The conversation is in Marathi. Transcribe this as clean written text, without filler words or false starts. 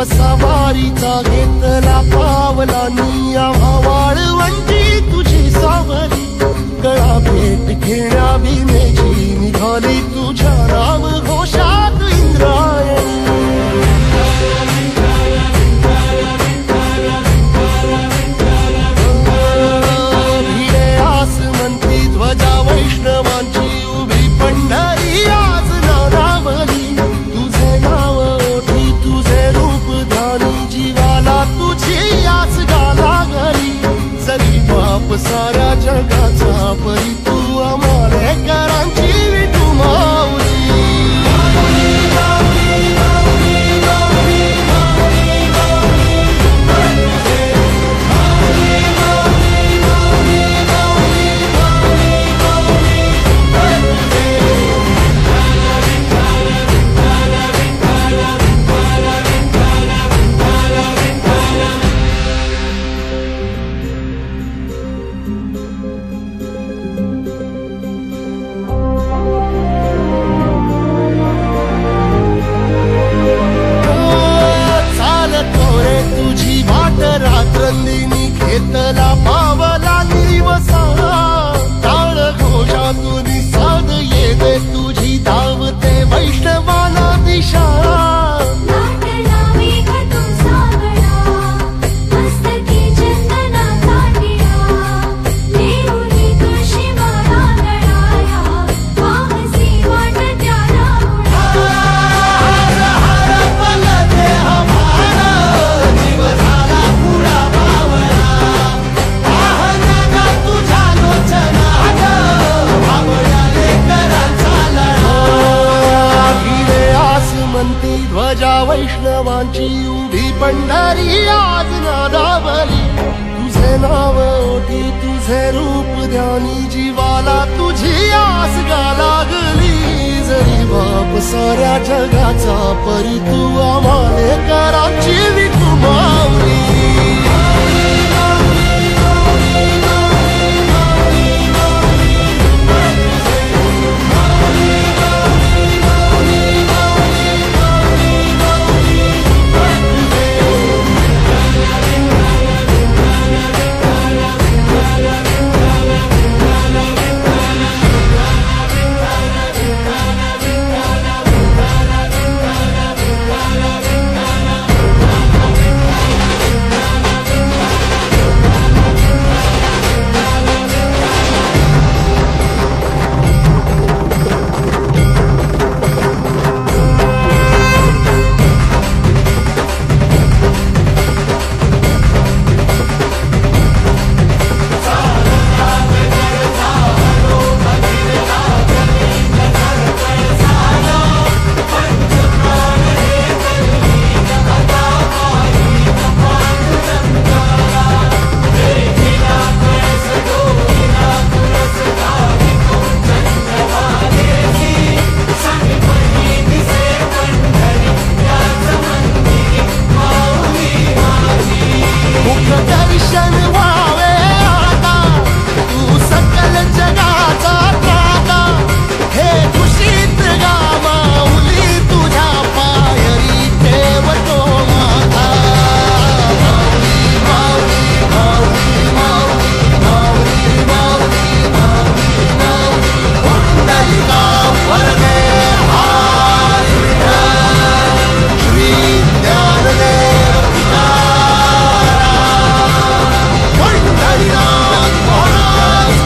सवारीचा घेतला पावला निया वाळवंटी तुझी सावली गळा भेट घेण्या भीमेची निघाली तुझ्या राम घोषात इंद्रायणी भिडे आसमंती ध्वजा वैष्णवांची उभी पंढरी आज नारावली तुझे नाव ओठी तुझे रूप ध्यानी जीवाला तुझी आस गाला गली जरी बाप साऱ्या जगाचा परी तू आमालेकरांची विठू माऊली रात्रंदिनी घेतला पावला दिवसा टाळ घोषातून साध येते तुझी धावते वैष्णवाला दिशा ध्वजा वैष्णवांची उभी पंढरी आज नादावली तुझे नाव ओठी तुझे रूप ध्यानी जीवाला तुझी आस गा लागली जरी बाप साऱ्या जगाचा परी तू आमालेकरांची